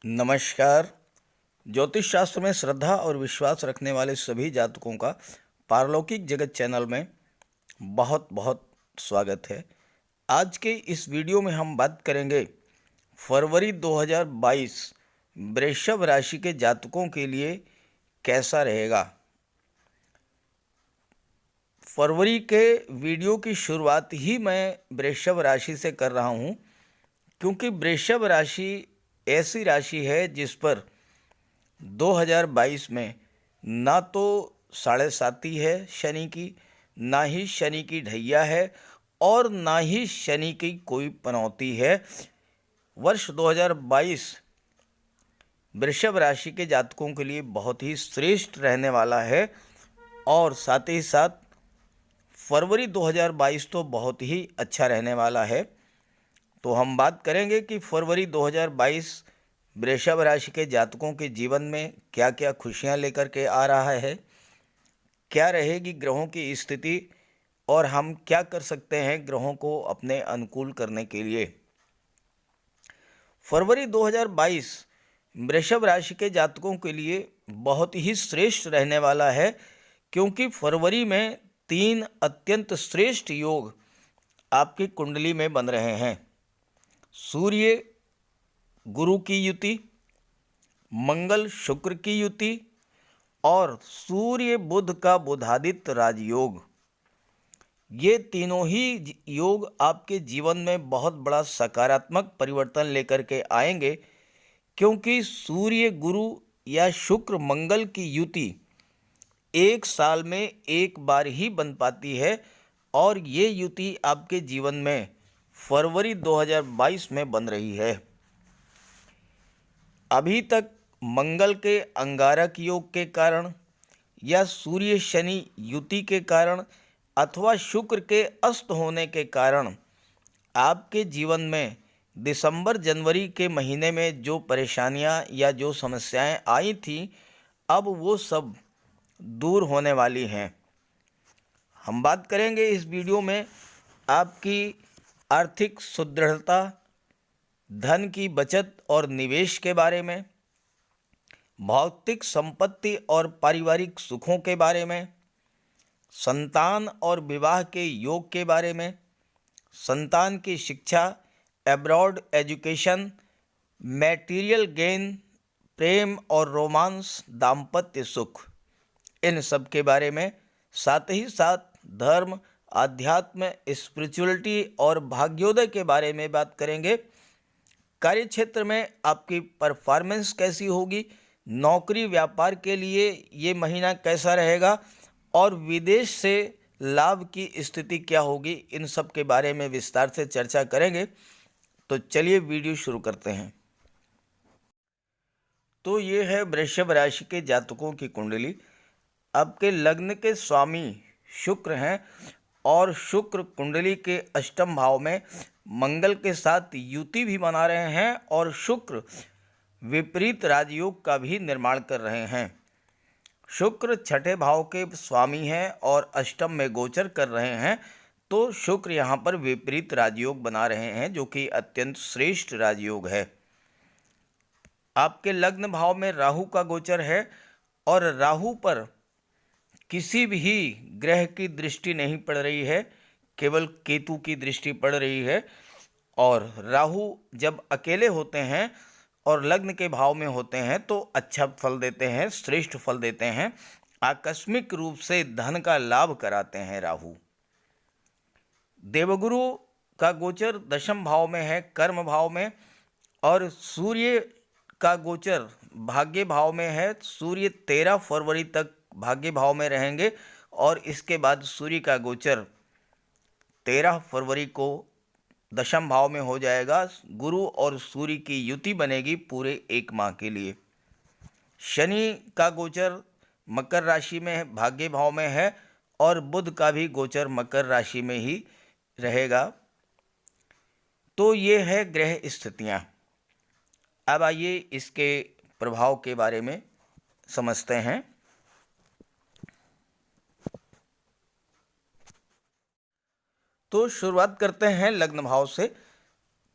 नमस्कार। ज्योतिष शास्त्र में श्रद्धा और विश्वास रखने वाले सभी जातकों का पारलौकिक जगत चैनल में बहुत बहुत स्वागत है। आज के इस वीडियो में हम बात करेंगे फरवरी 2022 वृषभ राशि के जातकों के लिए कैसा रहेगा। फरवरी के वीडियो की शुरुआत ही मैं वृषभ राशि से कर रहा हूँ, क्योंकि वृषभ राशि ऐसी राशि है जिस पर 2022 में ना तो साढ़े साती है शनि की, ना ही शनि की ढैया है और ना ही शनि की कोई पनौती है। वर्ष 2022 वृषभ राशि के जातकों के लिए बहुत ही श्रेष्ठ रहने वाला है और साथ ही साथ फरवरी 2022 तो बहुत ही अच्छा रहने वाला है। तो हम बात करेंगे कि फरवरी 2022 वृषभ राशि के जातकों के जीवन में क्या क्या खुशियां लेकर के आ रहा है, क्या रहेगी ग्रहों की स्थिति और हम क्या कर सकते हैं ग्रहों को अपने अनुकूल करने के लिए। फरवरी 2022 वृषभ राशि के जातकों के लिए बहुत ही श्रेष्ठ रहने वाला है, क्योंकि फरवरी में 3 अत्यंत श्रेष्ठ योग आपकी कुंडली में बन रहे हैं। सूर्य गुरु की युति, मंगल शुक्र की युति और सूर्य बुध का बुधादित्य राजयोग। ये तीनों ही योग आपके जीवन में बहुत बड़ा सकारात्मक परिवर्तन लेकर के आएंगे, क्योंकि सूर्य गुरु या शुक्र मंगल की युति एक साल में एक बार ही बन पाती है और ये युति आपके जीवन में फरवरी 2022 में बन रही है। अभी तक मंगल के अंगारक योग के कारण या सूर्य शनि युति के कारण अथवा शुक्र के अस्त होने के कारण आपके जीवन में दिसंबर जनवरी के महीने में जो परेशानियां या जो समस्याएं आई थी, अब वो सब दूर होने वाली हैं। हम बात करेंगे इस वीडियो में आपकी आर्थिक सुदृढ़ता, धन की बचत और निवेश के बारे में, भौतिक संपत्ति और पारिवारिक सुखों के बारे में, संतान और विवाह के योग के बारे में, संतान की शिक्षा, एब्रॉड एजुकेशन, मैटेरियल गेन, प्रेम और रोमांस, दाम्पत्य सुख, इन सब के बारे में, साथ ही साथ धर्म, आध्यात्म, स्पिरिचुअलिटी और भाग्योदय के बारे में बात करेंगे। कार्य क्षेत्र में आपकी परफॉर्मेंस कैसी होगी, नौकरी व्यापार के लिए ये महीना कैसा रहेगा और विदेश से लाभ की स्थिति क्या होगी, इन सब के बारे में विस्तार से चर्चा करेंगे। तो चलिए वीडियो शुरू करते हैं। तो ये है वृषभ राशि के जातकों की कुंडली। आपके लग्न के स्वामी शुक्र हैं और शुक्र कुंडली के अष्टम भाव में मंगल के साथ युति भी बना रहे हैं और शुक्र विपरीत राजयोग का भी निर्माण कर रहे हैं। शुक्र छठे भाव के स्वामी हैं और अष्टम में गोचर कर रहे हैं, तो शुक्र यहाँ पर विपरीत राजयोग बना रहे हैं, जो कि अत्यंत श्रेष्ठ राजयोग है। आपके लग्न भाव में राहु का गोचर है और राहु पर किसी भी ग्रह की दृष्टि नहीं पड़ रही है, केवल केतु की दृष्टि पड़ रही है। और राहु जब अकेले होते हैं और लग्न के भाव में होते हैं तो अच्छा फल देते हैं, श्रेष्ठ फल देते हैं, आकस्मिक रूप से धन का लाभ कराते हैं राहु। देवगुरु का गोचर दशम भाव में है, कर्म भाव में, और सूर्य का गोचर भाग्य भाव में है। सूर्य 13 फरवरी तक भाग्य भाव में रहेंगे और इसके बाद सूर्य का गोचर 13 फरवरी को दशम भाव में हो जाएगा। गुरु और सूर्य की युति बनेगी पूरे 1 माह के लिए। शनि का गोचर मकर राशि में भाग्य भाव में है और बुध का भी गोचर मकर राशि में ही रहेगा। तो ये है ग्रह स्थितियां। अब आइए इसके प्रभाव के बारे में समझते हैं। तो शुरुआत करते हैं लग्न भाव से।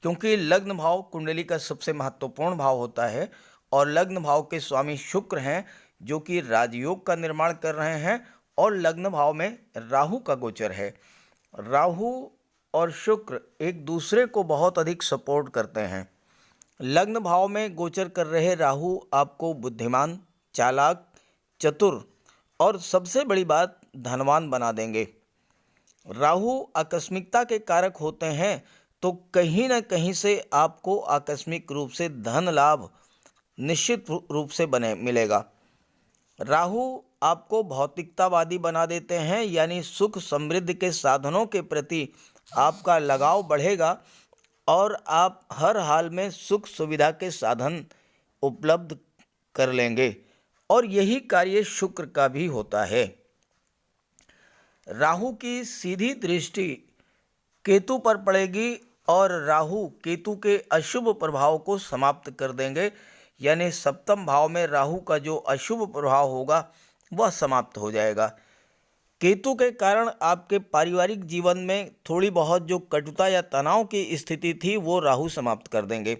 क्योंकि लग्न भाव कुंडली का सबसे महत्वपूर्ण भाव होता है और लग्न भाव के स्वामी शुक्र हैं, जो कि राजयोग का निर्माण कर रहे हैं और लग्न भाव में राहु का गोचर है। राहु और शुक्र एक दूसरे को बहुत अधिक सपोर्ट करते हैं। लग्न भाव में गोचर कर रहे राहु आपको बुद्धिमान, चालाक, चतुर और सबसे बड़ी बात धनवान बना देंगे। राहु आकस्मिकता के कारक होते हैं, तो कहीं ना कहीं से आपको आकस्मिक रूप से धन लाभ निश्चित रूप से बने मिलेगा। राहु आपको भौतिकतावादी बना देते हैं, यानी सुख समृद्धि के साधनों के प्रति आपका लगाव बढ़ेगा और आप हर हाल में सुख सुविधा के साधन उपलब्ध कर लेंगे और यही कार्य शुक्र का भी होता है। राहु की सीधी दृष्टि केतु पर पड़ेगी और राहु केतु के अशुभ प्रभाव को समाप्त कर देंगे, यानी सप्तम भाव में राहु का जो अशुभ प्रभाव होगा वह समाप्त हो जाएगा। केतु के कारण आपके पारिवारिक जीवन में थोड़ी बहुत जो कटुता या तनाव की स्थिति थी वो राहु समाप्त कर देंगे।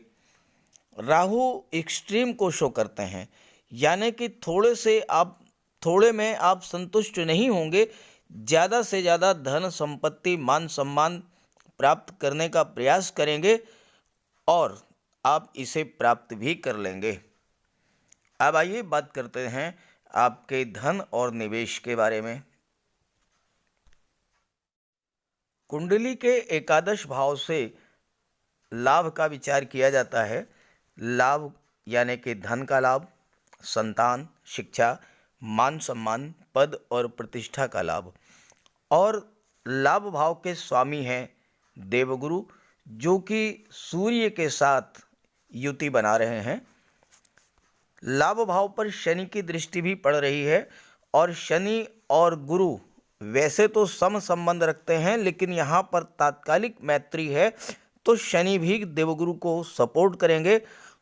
राहु एक्सट्रीम को शो करते हैं, यानी कि थोड़े में आप संतुष्ट नहीं होंगे, ज़्यादा से ज़्यादा धन संपत्ति मान सम्मान प्राप्त करने का प्रयास करेंगे और आप इसे प्राप्त भी कर लेंगे। अब आइए बात करते हैं आपके धन और निवेश के बारे में। कुंडली के एकादश भाव से लाभ का विचार किया जाता है। लाभ यानी कि धन का लाभ, संतान, शिक्षा, मान सम्मान, पद और प्रतिष्ठा का लाभ। और लाभ भाव के स्वामी हैं देवगुरु, जो कि सूर्य के साथ युति बना रहे हैं। लाभ भाव पर शनि की दृष्टि भी पड़ रही है और शनि और गुरु वैसे तो सम संबंध रखते हैं, लेकिन यहाँ पर तात्कालिक मैत्री है, तो शनि भी देवगुरु को सपोर्ट करेंगे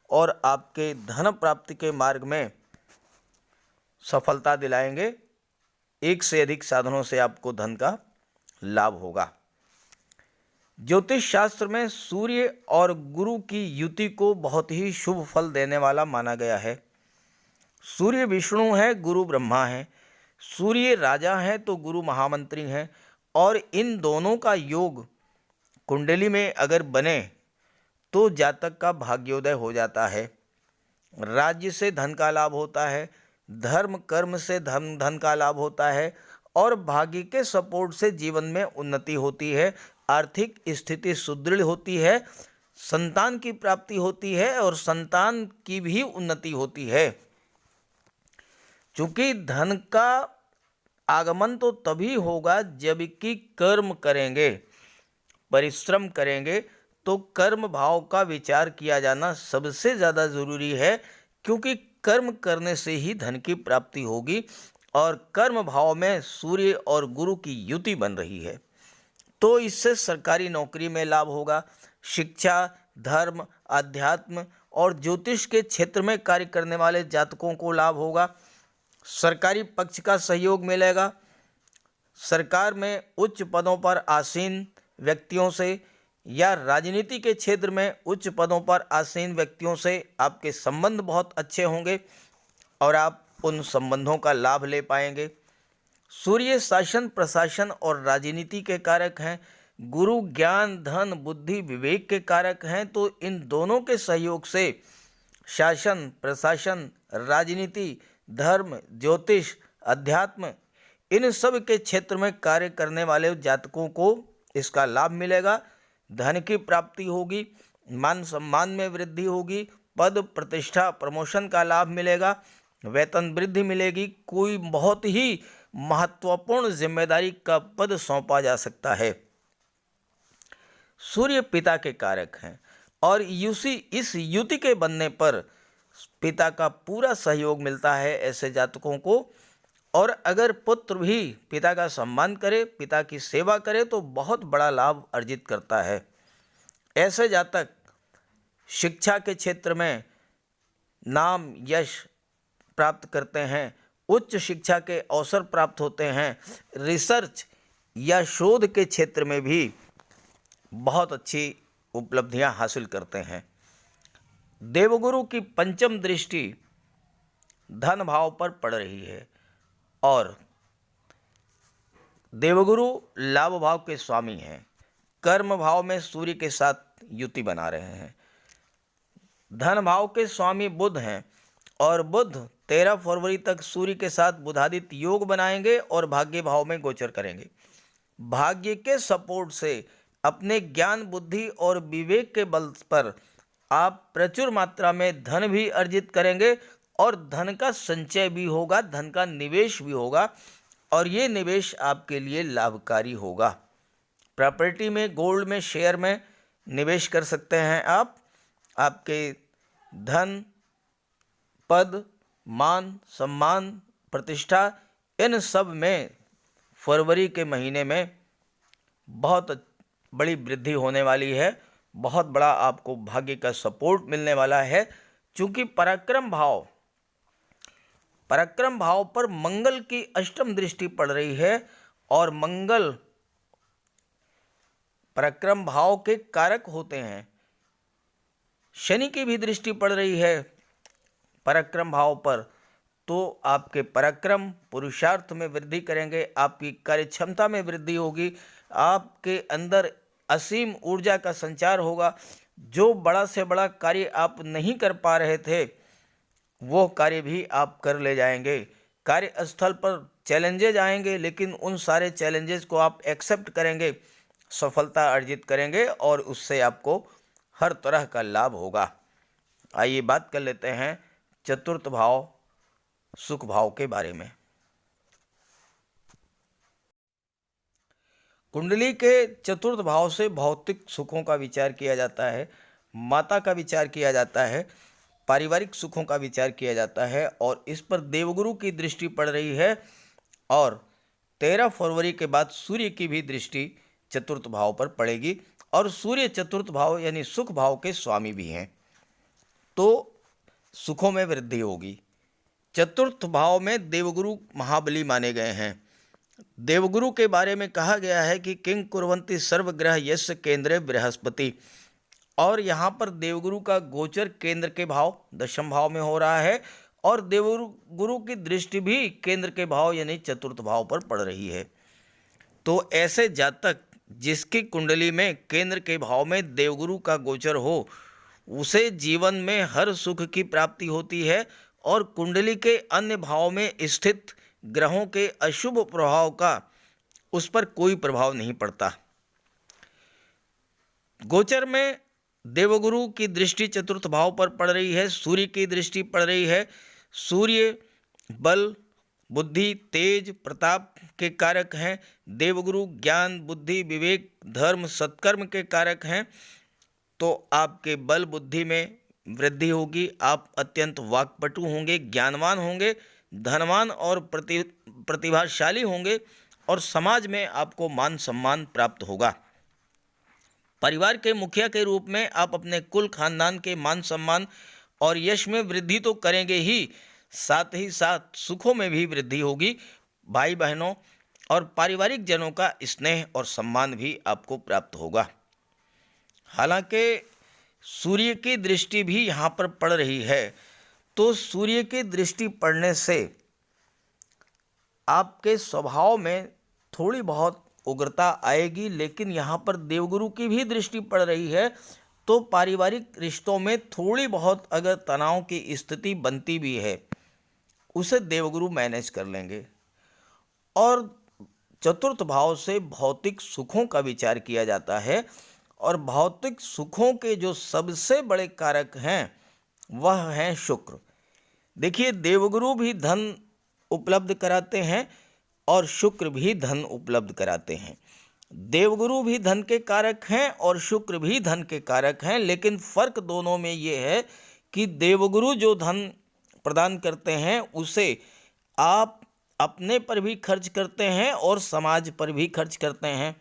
और आपके धन प्राप्ति के मार्ग में सफलता दिलाएंगे। एक से अधिक साधनों से आपको धन का लाभ होगा। ज्योतिष शास्त्र में सूर्य और गुरु की युति को बहुत ही शुभ फल देने वाला माना गया है। सूर्य विष्णु है, गुरु ब्रह्मा है। सूर्य राजा है तो गुरु महामंत्री हैं और इन दोनों का योग कुंडली में अगर बने तो जातक का भाग्योदय हो जाता है। राज्य से धन का लाभ होता है, धर्म कर्म से धन का लाभ होता है और भाग्य के सपोर्ट से जीवन में उन्नति होती है, आर्थिक स्थिति सुदृढ़ होती है, संतान की प्राप्ति होती है और संतान की भी उन्नति होती है। चूँकि धन का आगमन तो तभी होगा जब कि कर्म करेंगे, परिश्रम करेंगे, तो कर्म भाव का विचार किया जाना सबसे ज़्यादा ज़रूरी है, क्योंकि कर्म करने से ही धन की प्राप्ति होगी और कर्म भाव में सूर्य और गुरु की युति बन रही है, तो इससे सरकारी नौकरी में लाभ होगा। शिक्षा, धर्म, अध्यात्म और ज्योतिष के क्षेत्र में कार्य करने वाले जातकों को लाभ होगा। सरकारी पक्ष का सहयोग मिलेगा। सरकार में उच्च पदों पर आसीन व्यक्तियों से या राजनीति के क्षेत्र में उच्च पदों पर आसीन व्यक्तियों से आपके संबंध बहुत अच्छे होंगे और आप उन संबंधों का लाभ ले पाएंगे। सूर्य शासन, प्रशासन और राजनीति के कारक हैं। गुरु ज्ञान, धन, बुद्धि, विवेक के कारक हैं, तो इन दोनों के सहयोग से शासन, प्रशासन, राजनीति, धर्म, ज्योतिष, अध्यात्म, इन सब के क्षेत्र में कार्य करने वाले जातकों को इसका लाभ मिलेगा। धन की प्राप्ति होगी, मान सम्मान में वृद्धि होगी, पद, प्रतिष्ठा, प्रमोशन का लाभ मिलेगा, वेतन वृद्धि मिलेगी, कोई बहुत ही महत्वपूर्ण जिम्मेदारी का पद सौंपा जा सकता है। सूर्य पिता के कारक हैं और इस युति के बनने पर पिता का पूरा सहयोग मिलता है ऐसे जातकों को। और अगर पुत्र भी पिता का सम्मान करे, पिता की सेवा करे, तो बहुत बड़ा लाभ अर्जित करता है। ऐसे जातक शिक्षा के क्षेत्र में नाम, यश प्राप्त करते हैं, उच्च शिक्षा के अवसर प्राप्त होते हैं, रिसर्च या शोध के क्षेत्र में भी बहुत अच्छी उपलब्धियां हासिल करते हैं। देवगुरु की पंचम दृष्टि धन भाव पर पड़ रही है और देवगुरु लाभ भाव के स्वामी हैं। कर्म भाव में सूर्य के साथ युति बना रहे हैं। धन भाव के स्वामी बुध हैं और बुध 13 फरवरी तक सूर्य के साथ बुधादित्य योग बनाएंगे और भाग्य भाव में गोचर करेंगे। भाग्य के सपोर्ट से अपने ज्ञान, बुद्धि और विवेक के बल पर आप प्रचुर मात्रा में धन भी अर्जित करेंगे और धन का संचय भी होगा, धन का निवेश भी होगा और ये निवेश आपके लिए लाभकारी होगा। प्रॉपर्टी में, गोल्ड में, शेयर में निवेश कर सकते हैं आप। आपके धन, पद, मान, सम्मान, प्रतिष्ठा, इन सब में फरवरी के महीने में बहुत बड़ी वृद्धि होने वाली है। बहुत बड़ा आपको भाग्य का सपोर्ट मिलने वाला है। चूंकि पराक्रम भाव पर मंगल की अष्टम दृष्टि पड़ रही है और मंगल पराक्रम भाव के कारक होते हैं। शनि की भी दृष्टि पड़ रही है पराक्रम भाव पर, तो आपके पराक्रम, पुरुषार्थ में वृद्धि करेंगे, आपकी कार्य क्षमता में वृद्धि होगी, आपके अंदर असीम ऊर्जा का संचार होगा। जो बड़ा से बड़ा कार्य आप नहीं कर पा रहे थे वो कार्य भी आप कर ले जाएंगे। कार्यस्थल पर चैलेंजेज आएंगे लेकिन उन सारे चैलेंजेस को आप एक्सेप्ट करेंगे, सफलता अर्जित करेंगे और उससे आपको हर तरह का लाभ होगा। आइए बात कर लेते हैं चतुर्थ भाव, सुख भाव के बारे में। कुंडली के चतुर्थ भाव से भौतिक सुखों का विचार किया जाता है, माता का विचार किया जाता है, पारिवारिक सुखों का विचार किया जाता है और इस पर देवगुरु की दृष्टि पड़ रही है और 13 फरवरी के बाद सूर्य की भी दृष्टि चतुर्थ भाव पर पड़ेगी और सूर्य चतुर्थ भाव यानी सुख भाव के स्वामी भी हैं, तो सुखों में वृद्धि होगी। चतुर्थ भाव में देवगुरु महाबली माने गए हैं। देवगुरु के बारे में कहा गया है कि किंग कुर्वन्ति सर्वग्रह यस्य केंद्रे बृहस्पति, और यहाँ पर देवगुरु का गोचर केंद्र के भाव दशम भाव में हो रहा है और देवगुरु की दृष्टि भी केंद्र के भाव यानी चतुर्थ भाव पर पड़ रही है। तो ऐसे जातक जिसकी कुंडली में केंद्र के भाव में देवगुरु का गोचर हो, उसे जीवन में हर सुख की प्राप्ति होती है और कुंडली के अन्य भाव में स्थित ग्रहों के अशुभ प्रभाव का उस पर कोई प्रभाव नहीं पड़ता। गोचर में देवगुरु की दृष्टि चतुर्थ भाव पर पड़ रही है, सूर्य की दृष्टि पड़ रही है। सूर्य बल, बुद्धि, तेज, प्रताप के कारक हैं। देवगुरु ज्ञान, बुद्धि, विवेक, धर्म, सत्कर्म के कारक हैं। तो आपके बल बुद्धि में वृद्धि होगी, आप अत्यंत वाक्पटु होंगे, ज्ञानवान होंगे, धनवान और प्रतिभाशाली होंगे और समाज में आपको मान सम्मान प्राप्त होगा। परिवार के मुखिया के रूप में आप अपने कुल खानदान के मान सम्मान और यश में वृद्धि तो करेंगे ही साथ सुखों में भी वृद्धि होगी। भाई बहनों और पारिवारिक जनों का स्नेह और सम्मान भी आपको प्राप्त होगा। हालांकि सूर्य की दृष्टि भी यहाँ पर पड़ रही है, तो सूर्य की दृष्टि पड़ने से आपके स्वभाव में थोड़ी बहुत उग्रता आएगी, लेकिन यहाँ पर देवगुरु की भी दृष्टि पड़ रही है तो पारिवारिक रिश्तों में थोड़ी बहुत अगर तनाव की स्थिति बनती भी है उसे देवगुरु मैनेज कर लेंगे। और चतुर्थ भाव से भौतिक सुखों का विचार किया जाता है और भौतिक सुखों के जो सबसे बड़े कारक हैं वह हैं शुक्र। देखिए, देवगुरु भी धन उपलब्ध कराते हैं और शुक्र भी धन उपलब्ध कराते हैं। देवगुरु भी धन के कारक हैं और शुक्र भी धन के कारक हैं, लेकिन फर्क दोनों में ये है कि देवगुरु जो धन प्रदान करते हैं उसे आप अपने पर भी खर्च करते हैं और समाज पर भी खर्च करते हैं,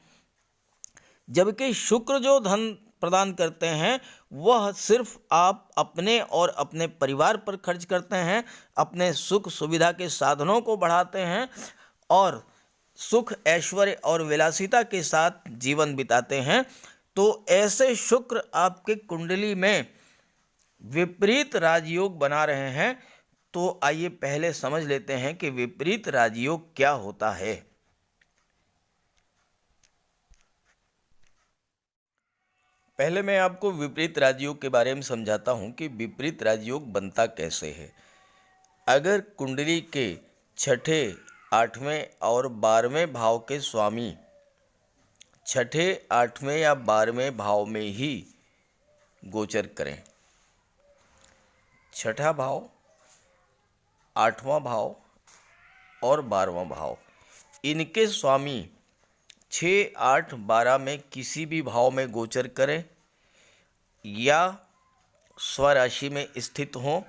जबकि शुक्र जो धन प्रदान करते हैं वह सिर्फ आप अपने और अपने परिवार पर खर्च करते हैं, अपने सुख सुविधा के साधनों को बढ़ाते हैं और सुख, ऐश्वर्य और विलासिता के साथ जीवन बिताते हैं। तो ऐसे शुक्र आपके कुंडली में विपरीत राजयोग बना रहे हैं। तो आइए पहले समझ लेते हैं कि विपरीत राजयोग क्या होता है। पहले मैं आपको विपरीत राजयोग के बारे में समझाता हूं कि विपरीत राजयोग बनता कैसे है। अगर कुंडली के छठे, आठवें और 12वें भाव के स्वामी छठे, आठवें या 12वें भाव में ही गोचर करें, छठा भाव, आठवां भाव और 12वां भाव, इनके स्वामी 6, 8, 12 में किसी भी भाव में गोचर करें या स्वराशि में स्थित हों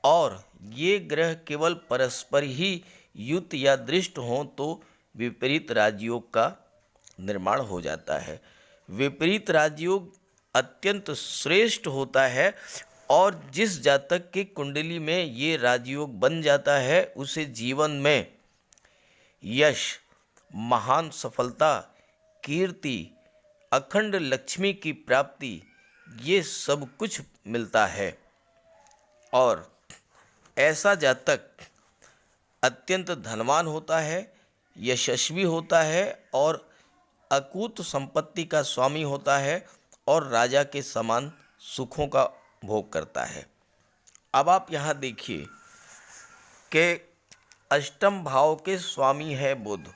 और ये ग्रह केवल परस्पर ही युत या दृष्ट हों तो विपरीत राजयोग का निर्माण हो जाता है। विपरीत राजयोग अत्यंत श्रेष्ठ होता है और जिस जातक की कुंडली में ये राजयोग बन जाता है उसे जीवन में यश, महान सफलता, कीर्ति, अखंड लक्ष्मी की प्राप्ति, ये सब कुछ मिलता है। और ऐसा जातक अत्यंत धनवान होता है, यशस्वी होता है और अकूत संपत्ति का स्वामी होता है और राजा के समान सुखों का भोग करता है। अब आप यहाँ देखिए कि अष्टम भाव के स्वामी है बुध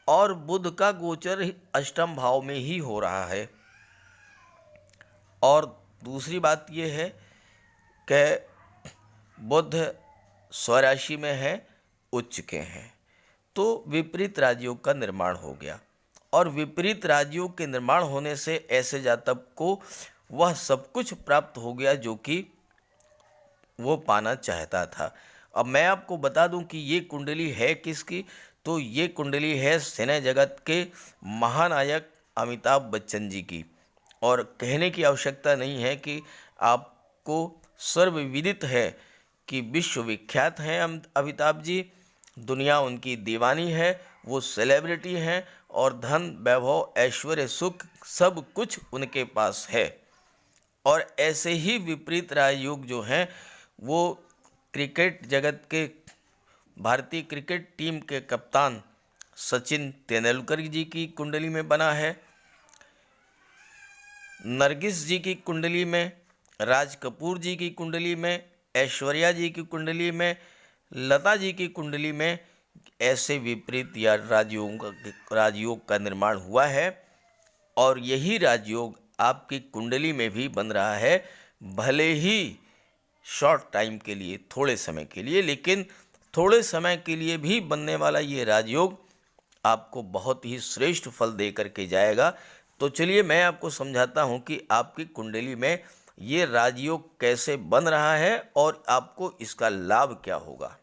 और बुध का गोचर अष्टम भाव में ही हो रहा है। और दूसरी बात यह है कि बुध स्वराशि में है, उच्च के हैं, तो विपरीत राजयोग का निर्माण हो गया। और विपरीत राजयोग के निर्माण होने से ऐसे जातक को वह सब कुछ प्राप्त हो गया जो कि वो पाना चाहता था। अब मैं आपको बता दूं कि ये कुंडली है किसकी, तो ये कुंडली है सिने जगत के महानायक अमिताभ बच्चन जी की। और कहने की आवश्यकता नहीं है कि आपको सर्वविदित है कि विश्वविख्यात हैं अमिताभ जी, दुनिया उनकी दीवानी है, वो सेलिब्रिटी हैं और धन, वैभव, ऐश्वर्य, सुख सब कुछ उनके पास है। और ऐसे ही विपरीत राजयोग जो हैं वो क्रिकेट जगत के भारतीय क्रिकेट टीम के कप्तान सचिन तेंदुलकर जी की कुंडली में बना है, नरगिस जी की कुंडली में, राज कपूर जी की कुंडली में, ऐश्वर्या जी की कुंडली में, लता जी की कुंडली में ऐसे विपरीत या राजयोग का निर्माण हुआ है। और यही राजयोग आपकी कुंडली में भी बन रहा है, भले ही शॉर्ट टाइम के लिए, थोड़े समय के लिए, लेकिन थोड़े समय के लिए भी बनने वाला ये राजयोग आपको बहुत ही श्रेष्ठ फल दे करके जाएगा। तो चलिए मैं आपको समझाता हूँ कि आपकी कुंडली में ये राजयोग कैसे बन रहा है और आपको इसका लाभ क्या होगा।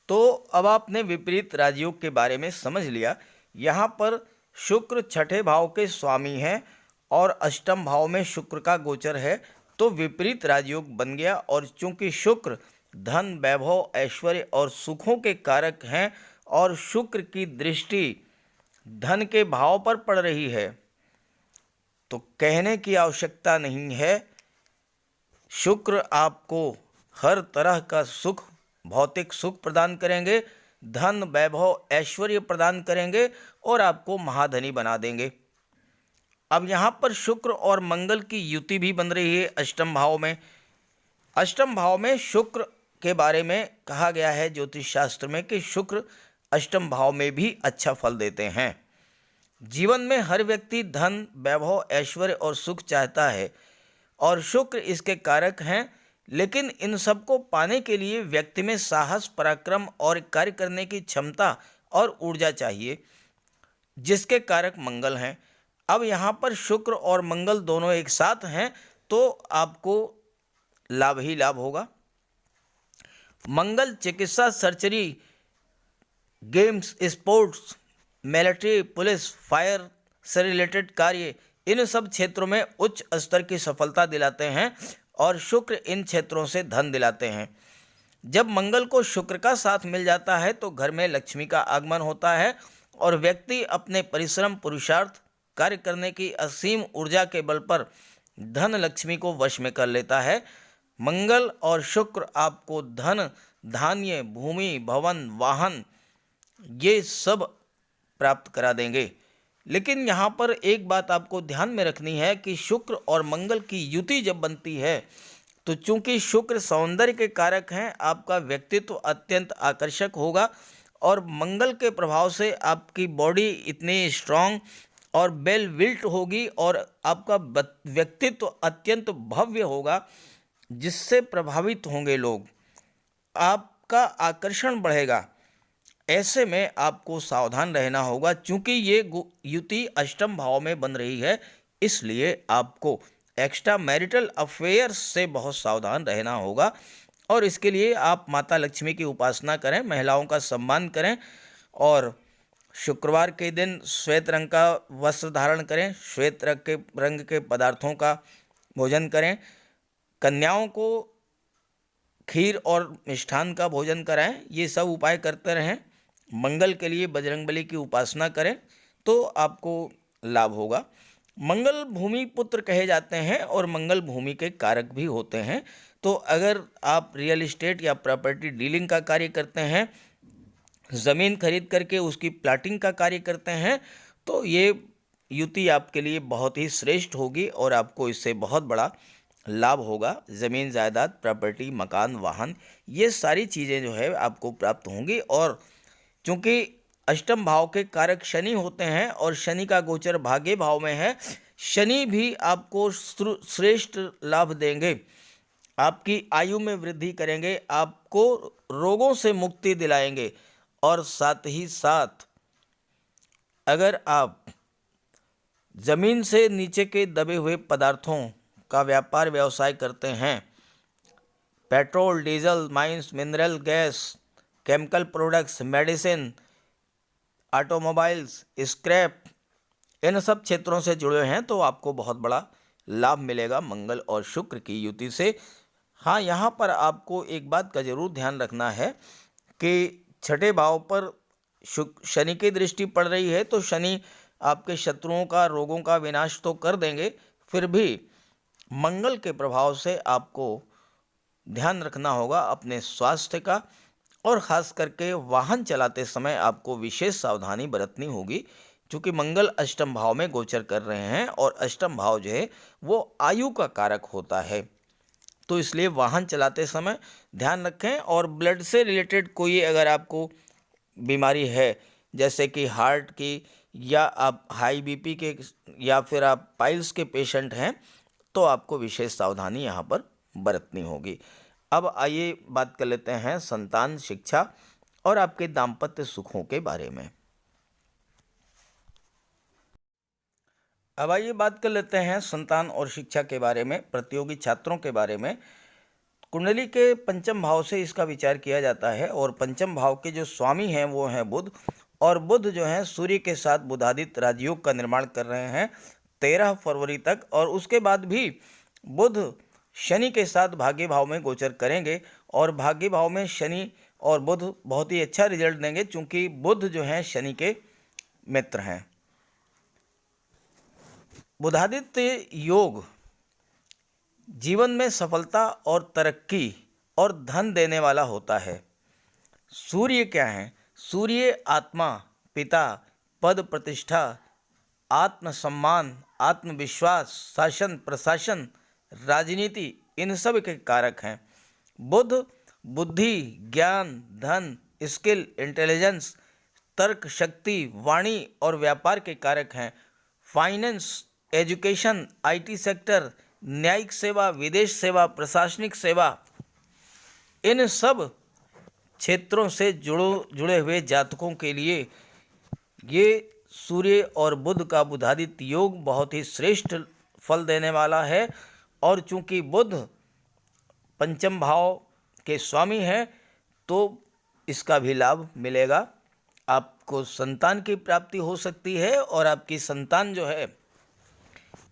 तो अब आपने विपरीत राजयोग के बारे में समझ लिया। यहाँ पर शुक्र छठे भाव के स्वामी हैं और अष्टम भाव में शुक्र का गोचर है, तो विपरीत राजयोग बन गया। और चूंकि शुक्र धन, वैभव, ऐश्वर्य और सुखों के कारक हैं और शुक्र की दृष्टि धन के भाव पर पड़ रही है, तो कहने की आवश्यकता नहीं है, शुक्र आपको हर तरह का सुख, भौतिक सुख प्रदान करेंगे, धन, वैभव, ऐश्वर्य प्रदान करेंगे और आपको महाधनी बना देंगे। अब यहाँ पर शुक्र और मंगल की युति भी बन रही है अष्टम भाव में। अष्टम भाव में शुक्र के बारे में कहा गया है ज्योतिष शास्त्र में कि शुक्र अष्टम भाव में भी अच्छा फल देते हैं। जीवन में हर व्यक्ति धन, वैभव, ऐश्वर्य और सुख चाहता है और शुक्र इसके कारक हैं, लेकिन इन सबको पाने के लिए व्यक्ति में साहस, पराक्रम और कार्य करने की क्षमता और ऊर्जा चाहिए, जिसके कारक मंगल हैं। अब यहाँ पर शुक्र और मंगल दोनों एक साथ हैं तो आपको लाभ ही लाभ होगा। मंगल चिकित्सा, surgery, games, sports, military, police, fire से रिलेटेड कार्य, इन सब क्षेत्रों में उच्च स्तर की सफलता दिलाते हैं और शुक्र इन क्षेत्रों से धन दिलाते हैं। जब मंगल को शुक्र का साथ मिल जाता है तो घर में लक्ष्मी का आगमन होता है और व्यक्ति अपने परिश्रम पुरुषार्थ कार्य करने की असीम ऊर्जा के बल पर धन लक्ष्मी को वश में कर लेता है। मंगल और शुक्र आपको धन, धान्य, भूमि, भवन, वाहन ये सब प्राप्त करा देंगे। लेकिन यहाँ पर एक बात आपको ध्यान में रखनी है कि शुक्र और मंगल की युति जब बनती है तो चूंकि शुक्र सौंदर्य के कारक हैं, आपका व्यक्तित्व अत्यंत आकर्षक होगा और मंगल के प्रभाव से आपकी बॉडी इतनी स्ट्रांग और वेल बिल्ट होगी और आपका व्यक्तित्व अत्यंत भव्य होगा, जिससे प्रभावित होंगे लोग, आपका आकर्षण बढ़ेगा। ऐसे में आपको सावधान रहना होगा। चूंकि ये युति अष्टम भाव में बन रही है, इसलिए आपको एक्स्ट्रा मैरिटल अफेयर्स से बहुत सावधान रहना होगा और इसके लिए आप माता लक्ष्मी की उपासना करें, महिलाओं का सम्मान करें और शुक्रवार के दिन श्वेत रंग का वस्त्र धारण करें, श्वेत रंग के पदार्थों का भोजन करें, कन्याओं को खीर और मिष्ठान का भोजन कराएं। ये सब उपाय करते रहें। मंगल के लिए बजरंगबली की उपासना करें तो आपको लाभ होगा। मंगल भूमि पुत्र कहे जाते हैं और मंगल भूमि के कारक भी होते हैं। तो अगर आप रियल एस्टेट या प्रॉपर्टी डीलिंग का कार्य करते हैं, ज़मीन खरीद करके उसकी प्लाटिंग का कार्य करते हैं, तो ये युति आपके लिए बहुत ही श्रेष्ठ होगी और आपको इससे बहुत बड़ा लाभ होगा। ज़मीन, जायदाद, प्रॉपर्टी, मकान, वाहन, ये सारी चीज़ें जो है आपको प्राप्त होंगी। और चूँकि अष्टम भाव के कारक शनि होते हैं और शनि का गोचर भाग्य भाव में है, शनि भी आपको श्रेष्ठ लाभ देंगे, आपकी आयु में वृद्धि करेंगे, आपको रोगों से मुक्ति दिलाएंगे और साथ ही साथ अगर आप ज़मीन से नीचे के दबे हुए पदार्थों का व्यापार व्यवसाय करते हैं, petrol, diesel, mines, mineral gas, chemical products, medicine, automobiles, scrap, इन सब क्षेत्रों से जुड़े हैं तो आपको बहुत बड़ा लाभ मिलेगा मंगल और शुक्र की युति से। हाँ, यहाँ पर आपको एक बात का जरूर ध्यान रखना है कि छठे भाव पर शनि की दृष्टि पड़ रही है तो शनि आपके शत्रुओं का, रोगों का विनाश तो कर देंगे, फिर भी मंगल के प्रभाव से आपको ध्यान रखना होगा अपने स्वास्थ्य का और ख़ास करके वाहन चलाते समय आपको विशेष सावधानी बरतनी होगी, क्योंकि मंगल अष्टम भाव में गोचर कर रहे हैं और अष्टम भाव जो है वो आयु का कारक होता है। तो इसलिए वाहन चलाते समय ध्यान रखें। और ब्लड से रिलेटेड कोई अगर आपको बीमारी है, जैसे कि हार्ट की या आप हाई बीपी के या फिर आप पाइल्स के पेशेंट हैं, तो आपको विशेष सावधानी यहाँ पर बरतनी होगी। अब आइए बात कर लेते हैं संतान, शिक्षा और आपके दाम्पत्य सुखों के बारे में। अब आइए बात कर लेते हैं संतान और शिक्षा के बारे में, प्रतियोगी छात्रों के बारे में। कुंडली के पंचम भाव से इसका विचार किया जाता है और पंचम भाव के जो स्वामी हैं वो हैं बुध, और बुध जो है सूर्य के साथ बुधादित्य राजयोग का निर्माण कर रहे हैं 13 फरवरी तक, और उसके बाद भी बुध शनि के साथ भाग्य भाव में गोचर करेंगे और भाग्य भाव में शनि और बुध बहुत ही अच्छा रिजल्ट देंगे, चूंकि बुध जो हैं शनि के मित्र हैं। बुधादित्य योग जीवन में सफलता और तरक्की और धन देने वाला होता है। सूर्य क्या है? सूर्य आत्मा, पिता, पद प्रतिष्ठा, आत्मसम्मान, आत्मविश्वास, शासन प्रशासन, राजनीति, इन सब के कारक हैं। बुध बुद्धि, ज्ञान, धन, स्किल, इंटेलिजेंस, तर्क शक्ति, वाणी और व्यापार के कारक हैं। फाइनेंस, एजुकेशन, आईटी सेक्टर, न्यायिक सेवा, विदेश सेवा, प्रशासनिक सेवा, इन सब क्षेत्रों से जुड़े हुए जातकों के लिए ये सूर्य और बुध का बुधादित्य योग बहुत ही श्रेष्ठ फल देने वाला है। और चूंकि बुध पंचम भाव के स्वामी हैं तो इसका भी लाभ मिलेगा। आपको संतान की प्राप्ति हो सकती है और आपकी संतान जो है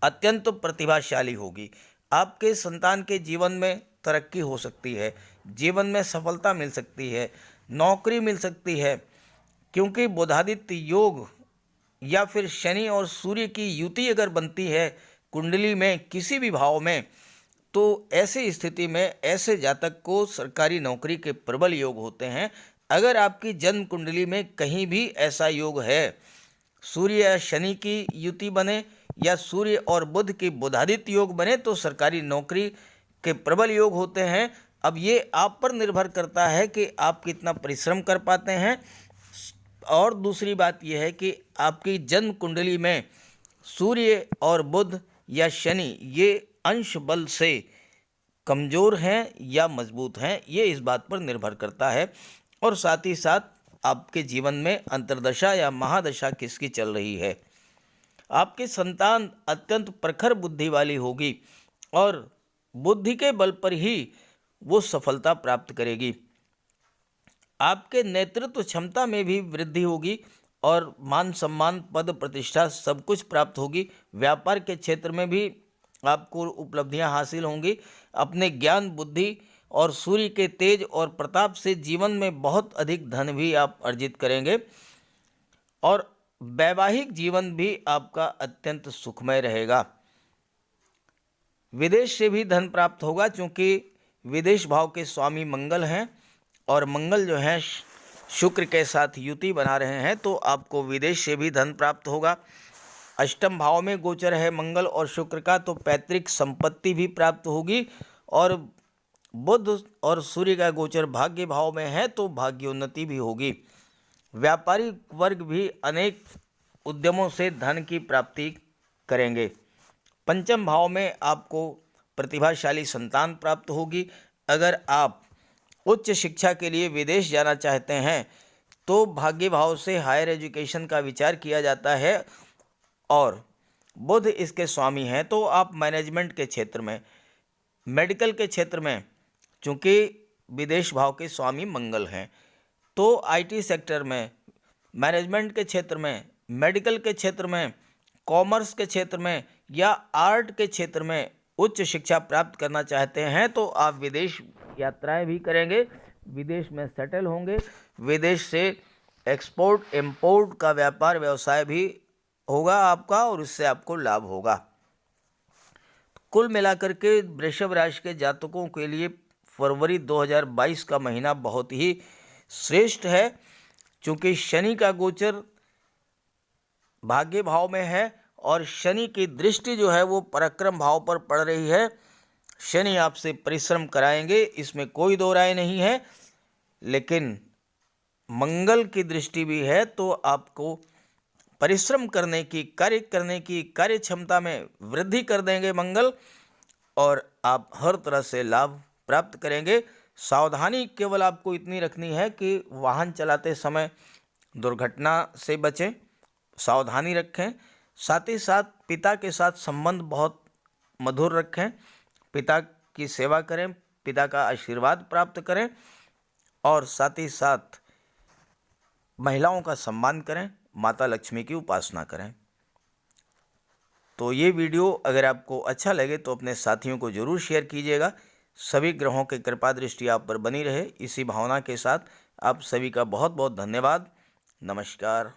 अत्यंत प्रतिभाशाली होगी। आपके संतान के जीवन में तरक्की हो सकती है, जीवन में सफलता मिल सकती है, नौकरी मिल सकती है, क्योंकि बुधादित्य योग या फिर शनि और सूर्य की युति अगर बनती है कुंडली में किसी भी भाव में, तो ऐसी स्थिति में ऐसे जातक को सरकारी नौकरी के प्रबल योग होते हैं। अगर आपकी जन्म कुंडली में कहीं भी ऐसा योग है, सूर्य या शनि की युति बने या सूर्य और बुध की बुधादित्य योग बने, तो सरकारी नौकरी के प्रबल योग होते हैं। अब ये आप पर निर्भर करता है कि आप कितना परिश्रम कर पाते हैं। और दूसरी बात यह है कि आपकी जन्म कुंडली में सूर्य और बुध या शनि ये अंश बल से कमज़ोर हैं या मजबूत हैं, ये इस बात पर निर्भर करता है। और साथ ही साथ आपके जीवन में अंतर्दशा या महादशा किसकी चल रही है। आपकी संतान अत्यंत प्रखर बुद्धि वाली होगी और बुद्धि के बल पर ही वो सफलता प्राप्त करेगी। आपके नेतृत्व क्षमता में भी वृद्धि होगी और मान सम्मान पद प्रतिष्ठा सब कुछ प्राप्त होगी। व्यापार के क्षेत्र में भी आपको उपलब्धियां हासिल होंगी। अपने ज्ञान बुद्धि और सूर्य के तेज और प्रताप से जीवन में बहुत अधिक धन भी आप अर्जित करेंगे और वैवाहिक जीवन भी आपका अत्यंत सुखमय रहेगा। विदेश से भी धन प्राप्त होगा, क्योंकि विदेश भाव के स्वामी मंगल हैं और मंगल जो है शुक्र के साथ युति बना रहे हैं, तो आपको विदेश से भी धन प्राप्त होगा। अष्टम भाव में गोचर है मंगल और शुक्र का, तो पैतृक संपत्ति भी प्राप्त होगी। और बुध और सूर्य का गोचर भाग्य भाव में है, तो भाग्योन्नति भी होगी। व्यापारी वर्ग भी अनेक उद्यमों से धन की प्राप्ति करेंगे। पंचम भाव में आपको प्रतिभाशाली संतान प्राप्त होगी। अगर आप उच्च शिक्षा के लिए विदेश जाना चाहते हैं तो भाग्य भाव से हायर एजुकेशन का विचार किया जाता है और बुध इसके स्वामी हैं, तो आप मैनेजमेंट के क्षेत्र में, मेडिकल के क्षेत्र में, चूँकि विदेश भाव के स्वामी मंगल हैं, तो आईटी सेक्टर में, मैनेजमेंट के क्षेत्र में, मेडिकल के क्षेत्र में, कॉमर्स के क्षेत्र में या आर्ट के क्षेत्र में उच्च शिक्षा प्राप्त करना चाहते हैं तो आप विदेश यात्राएं भी करेंगे, विदेश में सेटल होंगे, विदेश से एक्सपोर्ट इंपोर्ट का व्यापार व्यवसाय भी होगा आपका और इससे आपको लाभ होगा। कुल मिलाकर के वृषभ राशि के जातकों के लिए फरवरी 2022 का महीना बहुत ही श्रेष्ठ है, क्योंकि शनि का गोचर भाग्य भाव में है और शनि की दृष्टि जो है वो पराक्रम भाव पर पड़ रही है। शनि आपसे परिश्रम कराएंगे, इसमें कोई दो राय नहीं है, लेकिन मंगल की दृष्टि भी है, तो आपको परिश्रम करने की, कार्य करने की, कार्य क्षमता में वृद्धि कर देंगे मंगल और आप हर तरह से लाभ प्राप्त करेंगे। सावधानी केवल आपको इतनी रखनी है कि वाहन चलाते समय दुर्घटना से बचें, सावधानी रखें। साथ ही साथ पिता के साथ संबंध बहुत मधुर रखें, पिता की सेवा करें, पिता का आशीर्वाद प्राप्त करें और साथ ही साथ महिलाओं का सम्मान करें, माता लक्ष्मी की उपासना करें। तो ये वीडियो अगर आपको अच्छा लगे तो अपने साथियों को ज़रूर शेयर कीजिएगा। सभी ग्रहों की कृपा दृष्टि आप पर बनी रहे, इसी भावना के साथ आप सभी का बहुत बहुत धन्यवाद। नमस्कार।